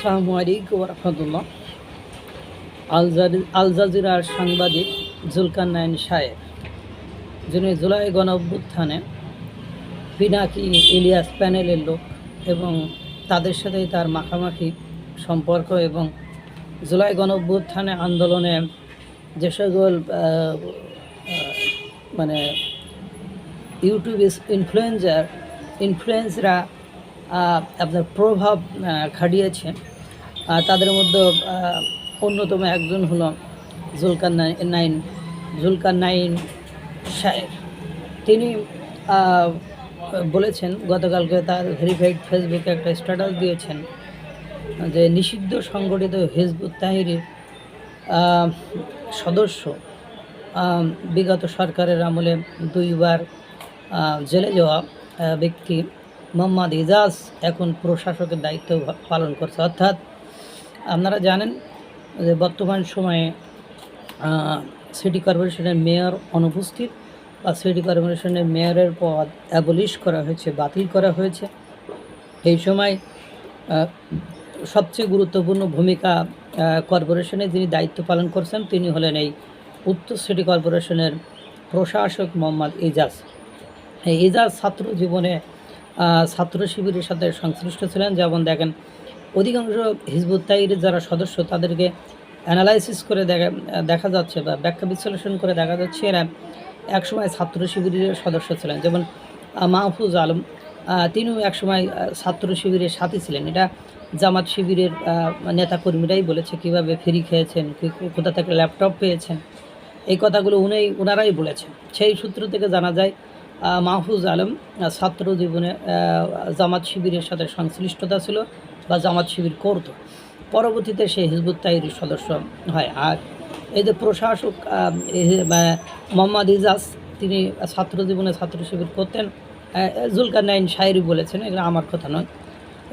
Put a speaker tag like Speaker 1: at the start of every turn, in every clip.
Speaker 1: আসসালামু আলাইকুম রহমতুল্লাহ। আল জাজিরার সাংবাদিক জুলকারনাইন সাহেব, যিনি জুলাই গণ অভ্যুত্থানে পিনাকি ইলিয়াস প্যানেলের লোক এবং তাদের সাথেই তার মাখামাখি সম্পর্ক, এবং জুলাই গণ অভ্যুত্থানে আন্দোলনে যে সকল মানে ইউটিউব ইনফ্লুয়েন্সরা আপনার প্রভাব খাটিয়েছে, তাদের মধ্যে অন্যতম একজন হলো জুলকারনাইন সাহেব। তিনি বলেছেন, গতকালকে তার ভেরিফাইড ফেসবুকে একটা স্ট্যাটাস দিয়েছেন যে নিষিদ্ধ সংগঠিত হিজবুত তাহরির সদস্য, বিগত সরকারের আমলে 2 বার জেলে যাওয়া ব্যক্তি মোহাম্মদ ইজাজ এখন প্রশাসকের দায়িত্ব পালন করছে। অর্থাৎ আপনারা জানেন যে বর্তমান সময়ে সিটি কর্পোরেশনের মেয়র অনুপস্থিত, বা সিটি কর্পোরেশনের মেয়রের পদ অ্যাবলিশ করা হয়েছে, বাতিল করা হয়েছে। এই সময় সবচেয়ে গুরুত্বপূর্ণ ভূমিকা কর্পোরেশনে যিনি দায়িত্ব পালন করছেন তিনি হলেন এই উত্তর সিটি কর্পোরেশনের প্রশাসক মোহাম্মদ ইজাজ। এই ইজাজ ছাত্র জীবনে ছাত্র শিবিরের সাথে সংশ্লিষ্ট ছিলেন। যেমন দেখেন, অধিকাংশ হিজবুত তাহরিরের যারা সদস্য তাদেরকে অ্যানালাইসিস করে দেখা যাচ্ছে বা ব্যাখ্যা বিশ্লেষণ করে দেখা যাচ্ছে এরা একসময় ছাত্র শিবিরের সদস্য ছিলেন। যেমন মাহফুজ আলম, তিনিও একসময় ছাত্র শিবিরের সাথী ছিলেন। এটা জামাত শিবিরের নেতাকর্মীরাই বলেছে, কিভাবে ফ্রি খেয়েছেন, কোথা থেকে ল্যাপটপ পেয়েছেন, এই কথাগুলো ওনারাই বলেছেন। সেই সূত্র থেকে জানা যায় মাহফুজ আলম ছাত্র জীবনে জামাত শিবিরের সাথে সংশ্লিষ্টতা ছিল বা জামাত শিবির করত। পরবর্তীতে সে হিজবুত তাহরির সদস্য হয়। আর এই যে প্রশাসক মোহাম্মদ ইজাজ, তিনি ছাত্র জীবনে ছাত্র শিবির করতেন। জুলকারনাইন সাহেব বলেছেন, এগুলো আমার কথা নয়।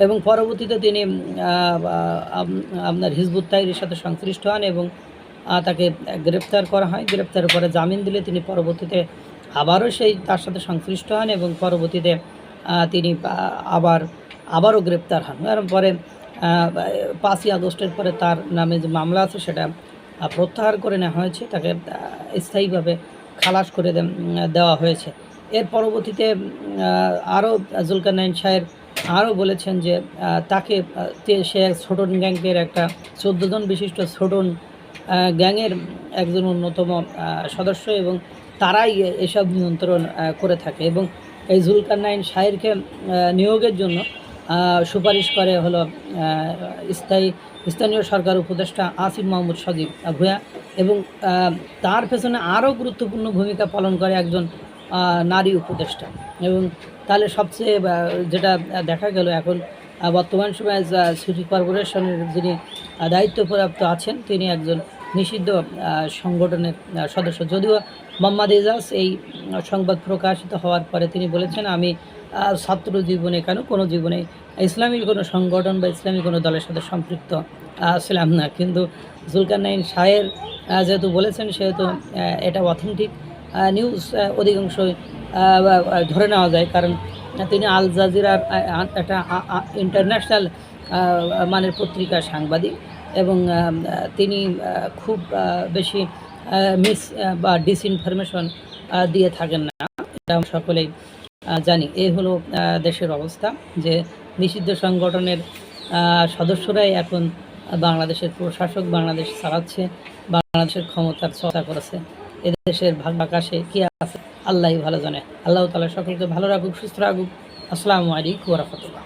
Speaker 1: এবং পরবর্তীতে তিনি আপনার হিজবুত তাহরির সাথে সংশ্লিষ্ট হন এবং তাকে গ্রেপ্তার করা হয়। গ্রেপ্তারের পরে জামিন দিলে তিনি পরবর্তীতে আবারও তার সাথে সংশ্লিষ্ট হন এবং পরবর্তীতে তিনি আবারও গ্রেপ্তার হন। এরপরে 5ই আগস্টের পরে তার নামে যে মামলা আছে সেটা প্রত্যাহার করে নেওয়া হয়েছে, তাকে স্থায়ীভাবে খালাস করে দেওয়া হয়েছে। এর পরবর্তীতে আরও জুলকারনাইন সাহেব আরও বলেছেন যে তাকে সে ছোটন গ্যাংয়ের একটা 14 জন বিশিষ্ট ছোটন গ্যাংয়ের একজন অন্যতম সদস্য এবং তারাই এসব নিয়ন্ত্রণ করে থাকে। এবং এই জুলকারনাইন সাহেবকে নিয়োগের জন্য সুপারিশ করে হলো স্থানীয় সরকার উপদেষ্টা আসিফ মাহমুদ সজীব ভূঁইয়া, এবং তার পেছনে আরও গুরুত্বপূর্ণ ভূমিকা পালন করে একজন নারী উপদেষ্টা। এবং তাহলে সবচেয়ে যেটা দেখা গেল, এখন বর্তমান সময়ে সিটি কর্পোরেশনের যিনি দায়িত্বপ্রাপ্ত আছেন তিনি একজন নিষিদ্ধ সংগঠনের সদস্য। যদিও মোহাম্মদ ইজাজ এই সংবাদ প্রকাশিত হওয়ার পরে তিনি বলেছেন, আমি ছাত্র জীবনে কোনো জীবনে ইসলামী কোনো সংগঠন বা ইসলামী কোনো দলের সাথে সম্পৃক্ত ছিলাম না। কিন্তু জুলকারনাইন সাহেব যেহেতু বলেছেন, সেহেতু এটা অথেন্টিক নিউজ অধিকাংশই ধরে নেওয়া যায়, কারণ তিনি আল জাজিরার একটা ইন্টারন্যাশনাল মানের পত্রিকার সাংবাদিক এবং তিনি খুব বেশি মিস বা ডিসইনফরমেশন দিয়ে থাকেন না, এটা আমরা সকলেই জানি। এই হলো দেশের অবস্থা, যে নিষিদ্ধ সংগঠনের সদস্যরাই এখন বাংলাদেশের প্রশাসক, বাংলাদেশ চালাচ্ছে, বাংলাদেশের ক্ষমতার চর্চা করেছে। এদেশের ভাগ আকাশে কি আছে আল্লাহই ভালো জানে। আল্লাহ তাআলা সকলকে ভালো রাখুক, সুস্থ রাখুক। আসসালামু আলাইকুম ওয়া রাহমাতুল্লাহ।